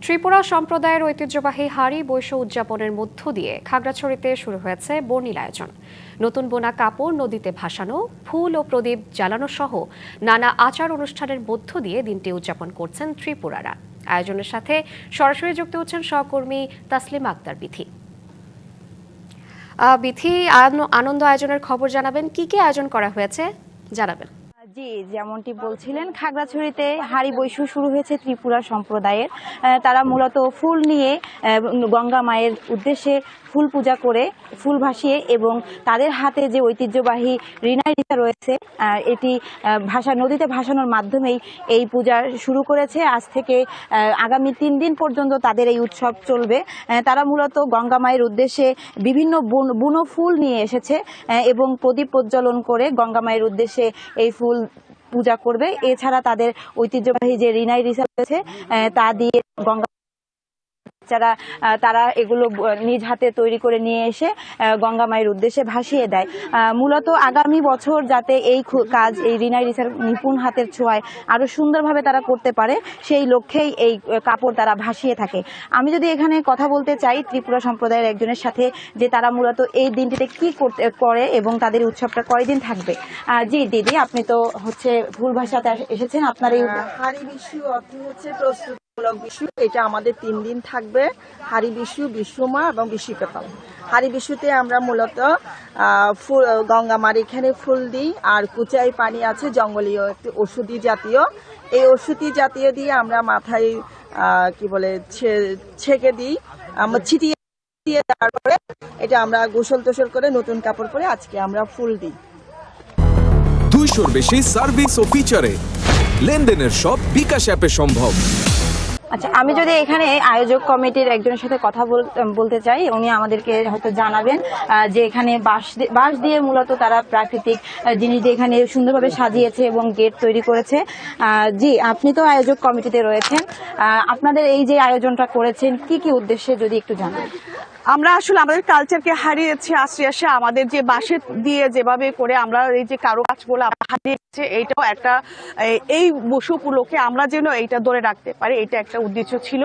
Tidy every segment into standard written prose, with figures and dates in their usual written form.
ত্রিপুরা সম্প্রদায়ের ঐতিহ্যবাহী হাড়ি বৈশ উদযাপনের মধ্য দিয়ে খাগড়াছড়িতে শুরু হয়েছে বর্ণিল আয়োজন। নতুন বোনা কাপড় নদীতে ভাসানো, ফুল ও প্রদীপ জ্বালানো সহ নানা আচার অনুষ্ঠানের মধ্য দিয়ে দিনটি উদযাপন করছেন ত্রিপুরারা। আয়োজনের সাথে সরাসরি যুক্ত হচ্ছেন সহকর্মী তাসলিমা আক্তার বিথি। বিথি, আনন্দ আয়োজনের খবর জানাবেন, কি কি আয়োজন করা হয়েছে জানাবেন। জি, যেমনটি বলছিলেন, খাগড়াছড়িতে হাড়ি বৈশু শুরু হয়েছে ত্রিপুরা সম্প্রদায়ের। তারা মূলত ফুল নিয়ে গঙ্গা মায়ের উদ্দেশ্যে ফুল পূজা করে, ফুল ভাসিয়ে এবং তাদের হাতে যে ঐতিহ্যবাহী রিনাই রিসা রয়েছে এটি নদীতে ভাসানোর মাধ্যমেই এই পূজা শুরু করেছে। আজ থেকে আগামী 3 দিন পর্যন্ত তাদের এই উৎসব চলবে। তারা মূলত গঙ্গা মায়ের উদ্দেশ্যে বিভিন্ন বুনো ফুল নিয়ে এসেছে এবং প্রদীপ প্রজ্বলন করে গঙ্গা মায়ের উদ্দেশ্যে এই ফুল পূজা করবে। এছাড়া তাদের ঐতিহ্যবাহী যে রিনাই রিসা রয়েছে তা দিয়ে গঙ্গা তারা এগুলো নিজ হাতে তৈরি করে নিয়ে এসে গঙ্গা মায়ের উদ্দেশ্যে ভাসিয়ে দেয়। মূলত আগামী বছর যাতে এই কাজ, এই রিনাই রিসার নিপুণ হাতের ছোঁয়ায় আরো সুন্দরভাবে তারা করতে পারে, সেই লক্ষ্যেই এই কাপড় তারা ভাসিয়ে থাকে। আমি যদি এখানে কথা বলতে চাই ত্রিপুরা সম্প্রদায়ের একজনের সাথে, যে তারা মূলত এই দিনটিতে কি করে এবং তাদের উৎসবটা কয়দিন থাকবে। জি দিদি, আপনি তো ফুল ভাসাতে এসেছেন। আপনার এই হাড়ি বিশু অর্থ হচ্ছে প্রস্তুতি বিশু। এটা আমাদের 3 দিন থাকবে, হাড়ি বিশু, বিশুমা এবং বিশুকাতাম। হাড়ি বিশুতে আমরা মূলত ফুল গঙ্গা মার এখানে ফুল দিই, আর কুচাই পানি আছে জঙ্গলীয় একটি ওষুধি জাতীয়, এই ওষুধি জাতীয় দিয়ে আমরা মাথায় ছেঁকে দিই, আমরা ছিটিয়ে দিয়ে তারপরে এটা আমরা গোসল টোসল করে নতুন কাপড় পরে আজকে আমরা ফুল দিই। 200-র বেশি সার্ভিস ও ফিচারে লেনদেনের সব বিকাশ অ্যাপে সম্ভব। আচ্ছা, আমি যদি এখানে আয়োজক কমিটির একজনের সাথে কথা বলতে চাই, উনি আমাদেরকে হয়তো জানাবেন যে এখানে বাঁশ দিয়ে মূলত তারা প্রাকৃতিক জিনিস দিয়ে এখানে সুন্দরভাবে সাজিয়েছে এবং গেট তৈরি করেছে। জি, আপনি তো আয়োজক কমিটিতে রয়েছেন, আপনাদের এই যে আয়োজনটা করেছেন কি কি উদ্দেশ্যে যদি একটু জানান। আমরা আসলে আমাদের কালচারকে হারিয়েছি আস্তে আস্তে। আমাদের যে বাঁশের দিয়ে যেভাবে করে আমরা এই যে কারুকাজগুলো হারিয়েছে, এইটাও একটা এই বসু উপলক্ষে আমরা যেন এইটা ধরে রাখতে পারি, এটা একটা উদ্দেশ্য ছিল।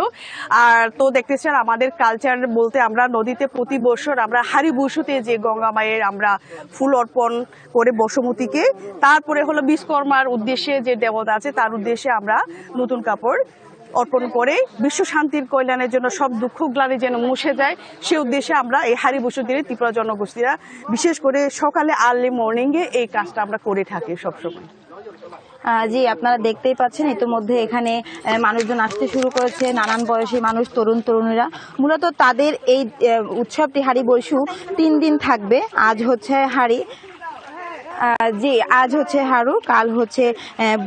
আর তো দেখতেছেন আমাদের কালচার বলতে আমরা নদীতে প্রতি বছর আমরা হাড়ি বসুতে যে গঙ্গা মায়ের আমরা ফুল অর্পণ করে বসুমতীকে, তারপরে হলো বিশ্বকর্মার উদ্দেশ্যে যে দেবতা আছে তার উদ্দেশ্যে আমরা নতুন কাপড় অর্পণ করে বিশ্ব শান্তির কল্যাণের জন্য, সব দুঃখ গ্লানি যেন মুছে যায়, সে উদ্দেশ্যে আমরা এই হাড়ি বসু দিনে ত্রিপুরা জনগোষ্ঠীরা বিশেষ করে সকালে আর্লি মর্নিংয়ে এই কাজটা আমরা করে থাকি সবসময়। জি, আপনারা দেখতেই পাচ্ছেন ইতিমধ্যে এখানে মানুষজন আসতে শুরু করেছে, নানান বয়সী মানুষ, তরুণীরা। মূলত তাদের এই উৎসবটি হাড়ি বৈশু 3 দিন থাকবে। আজ হচ্ছে হাড়ি, জি আজ হচ্ছে হারু, কাল হচ্ছে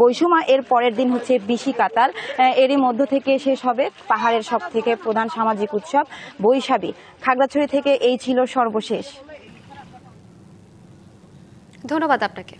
বৈশুমা, এর পরের দিন হচ্ছে বিশি কাতার। এরই মধ্য থেকে শেষ হবে পাহাড়ের সব থেকে প্রধান সামাজিক উৎসব বৈশাখী। খাগড়াছড়ি থেকে এই ছিল সর্বশেষ। ধন্যবাদ আপনাকে।